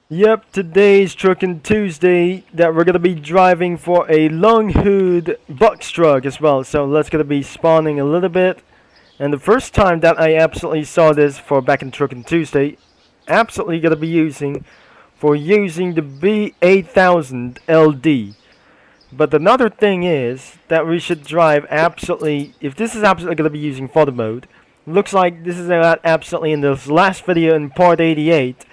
Yep, today's Truckin' Tuesday that we're gonna be driving for a long hood box truck as well. So let's gonna be spawning a little bit. And the first time that I absolutely saw this for back in Truckin' Tuesday, absolutely gonna be using the B8000 LD. But another thing is that we should drive absolutely, if this is absolutely gonna be using photo mode, looks like this is not absolutely in this last video in part 88,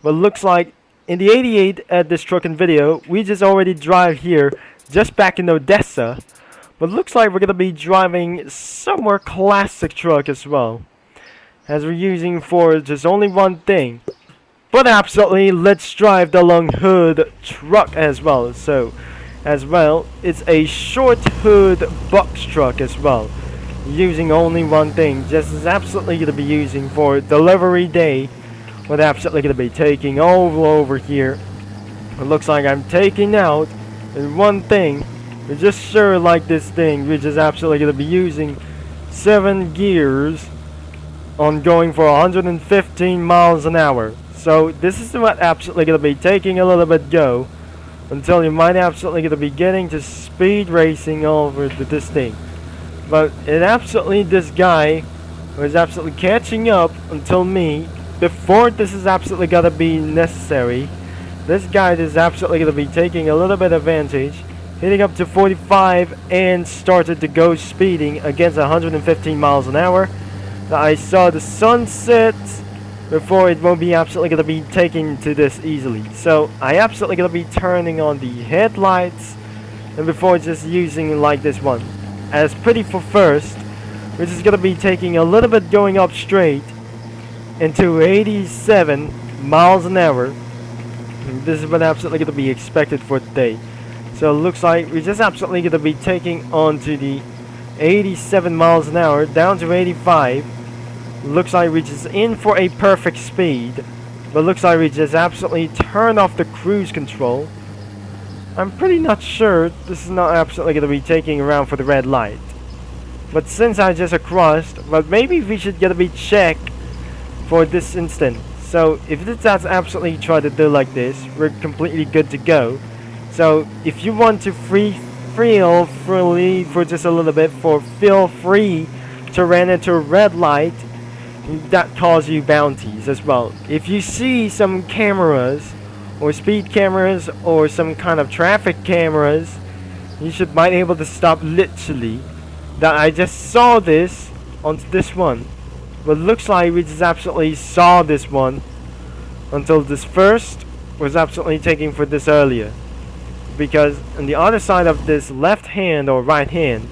but looks like in the 88 at this trucking video, we just already drive here, just back in Odessa. But looks like we're gonna be driving somewhere classic truck as well, as we're using for just only one thing. But absolutely, let's drive the long hood truck as well. So, as well, it's a short hood box truck as well, using only one thing. Just is absolutely gonna be using for delivery day. What absolutely going to be taking all over here. It looks like I'm taking out in one thing. We're just sure like this thing, which is absolutely going to be using 7 gears on going for 115 miles an hour. So this is what absolutely going to be taking a little bit go until you might absolutely going to be getting to speed racing over to this thing. But it absolutely, this guy was absolutely catching up until me. Before this is absolutely gonna be necessary, this guy is absolutely gonna be taking a little bit advantage, hitting up to 45 and started to go speeding against 115 miles an hour. Now I saw the sunset before it won't be absolutely gonna be taking to this easily. So I absolutely gonna be turning on the headlights and before just using like this one as pretty for first, which is gonna be taking a little bit going up straight into 87 miles an hour. This is what absolutely going to be expected for today. So it looks like we're just absolutely going to be taking on to the 87 miles an hour down to 85. Looks like we're just in for a perfect speed, but looks like we just absolutely turn off the cruise control. I'm pretty not sure this is not absolutely going to be taking around for the red light, but since I just crossed, but maybe we should get to be check for this instant. So if that's absolutely try to do like this, we're completely good to go. So if you want to feel freely for just a little bit, feel free to run into a red light, that calls you bounties as well. If you see some cameras or speed cameras or some kind of traffic cameras, you should might able to stop literally. That I just saw this on this one. But looks like we just absolutely saw this one until this first was absolutely taking for this earlier. Because on the other side of this left hand or right hand,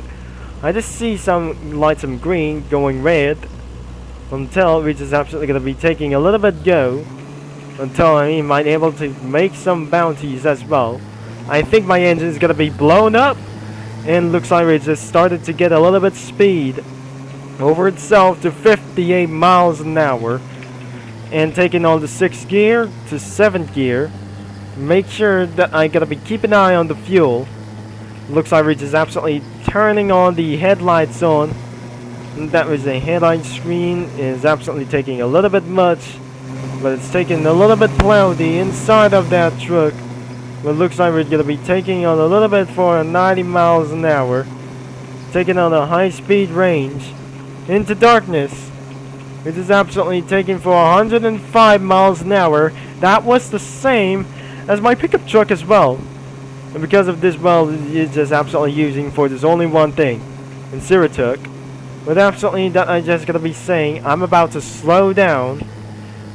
I just see some lights some green going red until we just absolutely going to be taking a little bit go until I might able to make some bounties as well. I think my engine is going to be blown up and looks like we just started to get a little bit speed over itself to 58 miles an hour and taking on the 6th gear to 7th gear. Make sure that I gotta be keeping an eye on the fuel. Looks like we're just absolutely turning on the headlights on. And that was a headlight screen is absolutely taking a little bit much, but it's taking a little bit cloudy inside of that truck. But looks like we're gonna be taking on a little bit for 90 miles an hour, taking on a high speed range into darkness. It is absolutely taking for 105 miles an hour. That was the same as my pickup truck as well. And because of this, well, it's just absolutely using for this only one thing in Currituck. But absolutely that I just gotta be saying, I'm about to slow down.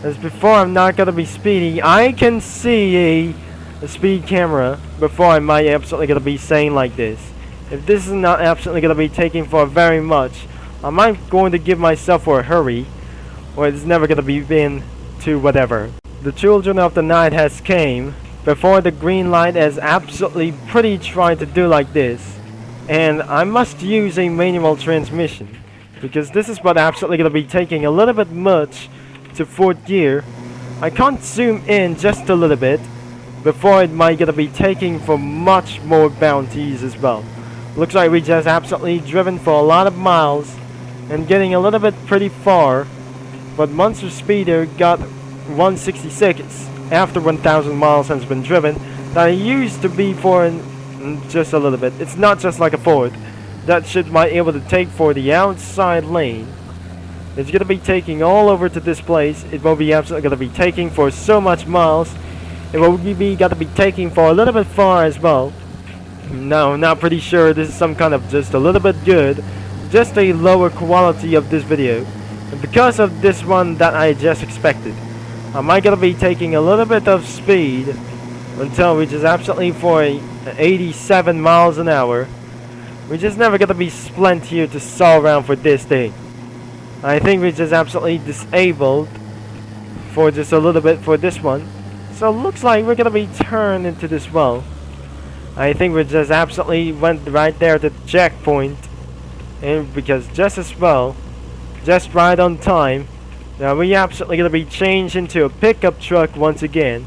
As before I'm not gonna be speeding. I can see a speed camera before I might absolutely gonna be saying like this. If this is not absolutely gonna be taking for very much, am I going to give myself for a hurry, or it's never going to be been to whatever. The children of the night has came before the green light has absolutely pretty tried to do like this, and I must use a manual transmission because this is what absolutely going to be taking a little bit much to 4th gear. I can't zoom in just a little bit before it might going to be taking for much more bounties as well. Looks like we just absolutely driven for a lot of miles and getting a little bit pretty far, but Monster Speeder got 166 after 1,000 miles has been driven that it used to be for just a little bit. It's not just like a Ford that should might able to take for the outside lane. It's gonna be taking all over to this place. It will be absolutely gonna be taking for so much miles. It will be gotta be taking for a little bit far as well. No, not pretty sure this is some kind of just a little bit good. Just a lower quality of this video. And because of this one that I just expected, I might gonna be taking a little bit of speed until we just absolutely for 87 miles an hour. We're just never gonna be splint here to saw around for this thing. I think we're just absolutely disabled for just a little bit for this one. So it looks like we're gonna be turned into this well. I think we just absolutely went right there to the checkpoint. And because just as well, just right on time, now we absolutely gonna be changed into a pickup truck once again.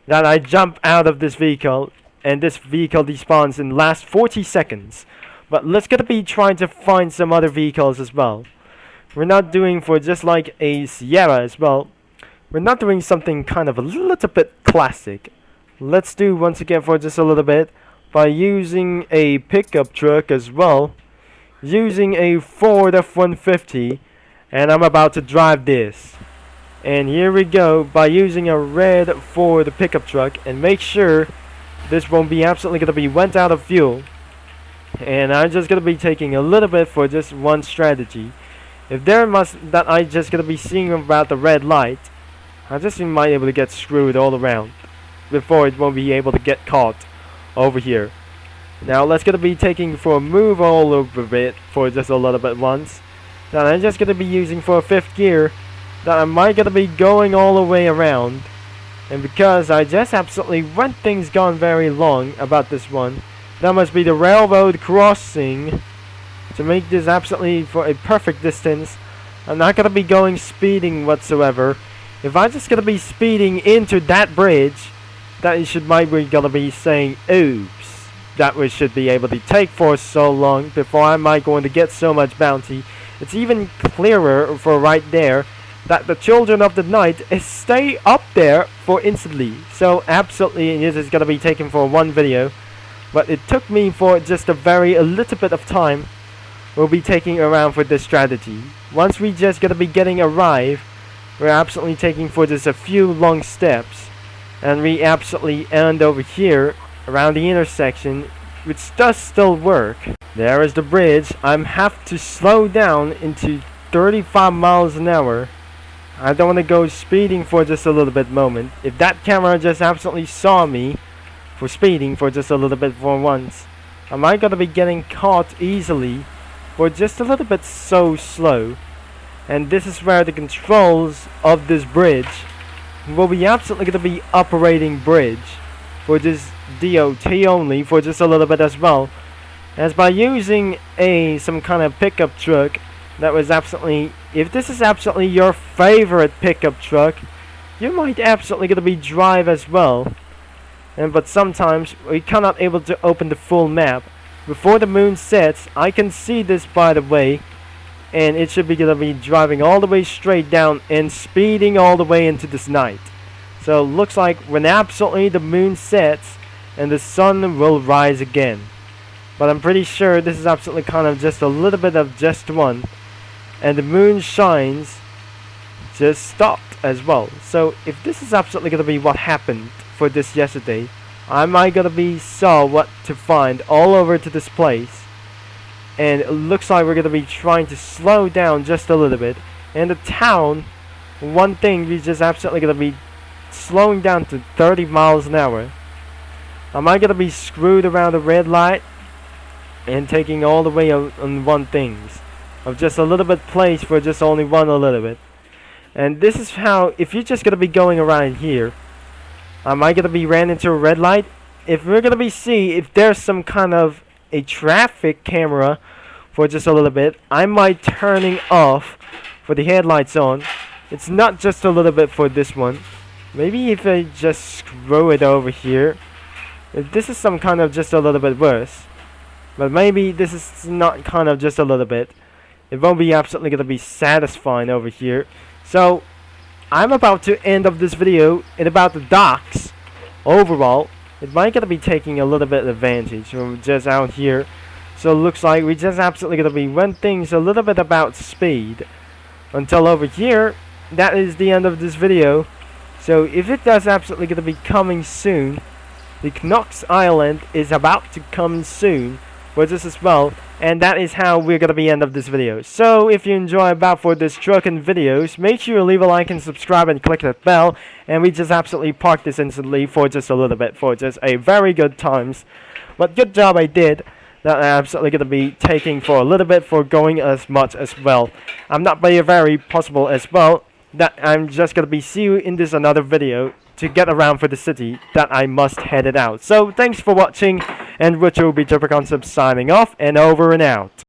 That I jump out of this vehicle, and this vehicle despawns in the last 40 seconds. But let's gonna be trying to find some other vehicles as well. We're not doing for just like a Sierra as well. We're not doing something kind of a little bit classic. Let's do once again for just a little bit by using a pickup truck as well. Using a Ford F-150, and I'm about to drive this. And here we go by using a red Ford pickup truck, and make sure this won't be absolutely gonna be went out of fuel. And I'm just gonna be taking a little bit for just one strategy. If there must that I just gonna be seeing about the red light, I just might be able to get screwed all around before it won't be able to get caught over here. Now let's gonna be taking for a move all over it for just a little bit once. That I'm just gonna be using for a 5th gear. That I might gonna be going all the way around. And because I just absolutely went things gone very long about this one, that must be the railroad crossing. To make this absolutely for a perfect distance, I'm not gonna be going speeding whatsoever. If I'm just gonna be speeding into that bridge, that it should might be gonna be saying, oops, that we should be able to take for so long before I might going to get so much bounty. It's even clearer for right there that the children of the night stay up there for instantly. So absolutely this is gonna be taken for one video, but it took me for just a little bit of time. We'll be taking around for this strategy. Once we just gonna be getting arrived, we're absolutely taking for just a few long steps, and we absolutely end over here around the intersection, which does still work. There is the bridge. I'm have to slow down into 35 miles an hour. I don't want to go speeding for just a little bit moment. If that camera just absolutely saw me for speeding for just a little bit for once, am I gonna be getting caught easily for just a little bit so slow? And this is where the controls of this bridge will be absolutely going to be operating bridge for this DOT only for just a little bit as well, as by using some kind of pickup truck that was absolutely, if this is absolutely your favorite pickup truck, you might absolutely going to be drive as well. And but sometimes we cannot able to open the full map before the moon sets. I can see this by the way, and it should be gonna be driving all the way straight down and speeding all the way into this night. So it looks like when absolutely the moon sets and the sun will rise again. But I'm pretty sure this is absolutely kind of just a little bit of just one, and the moon shines just stopped as well. So if this is absolutely gonna be what happened for this yesterday, I might gonna be saw what to find all over to this place. And it looks like we're going to be trying to slow down just a little bit. And the town, one thing, we just absolutely going to be slowing down to 30 miles an hour. Am I going to be screwed around the red light and taking all the way on one things of just a little bit place for just only one a little bit? And this is how, if you're just going to be going around here, am I going to be ran into a red light? If we're going to be see if there's some kind of a traffic camera for just a little bit, I might turning off for the headlights on. It's not just a little bit for this one. Maybe if I just screw it over here, if this is some kind of just a little bit worse, but maybe this is not kind of just a little bit, it won't be absolutely going to be satisfying over here. So I'm about to end of this video in about the docks. Overall, it might gonna be taking a little bit of advantage from just out here. So it looks like we just absolutely gonna be run things a little bit about speed. Until over here, that is the end of this video. So if it does absolutely gonna be coming soon, the Knox Island is about to come soon for this as well, and that is how we're gonna be end of this video. So if you enjoy about for this trucking videos, make sure you leave a like and subscribe and click that bell, and we just absolutely park this instantly for just a little bit, for just a very good times. But good job I did. That I'm absolutely gonna be taking for a little bit for going as much as well. I'm not very possible as well that I'm just gonna be see you in this another video to get around for the city that I must head it out. So thanks for watching, and Richard will be Jupiter Concepts signing off and over and out.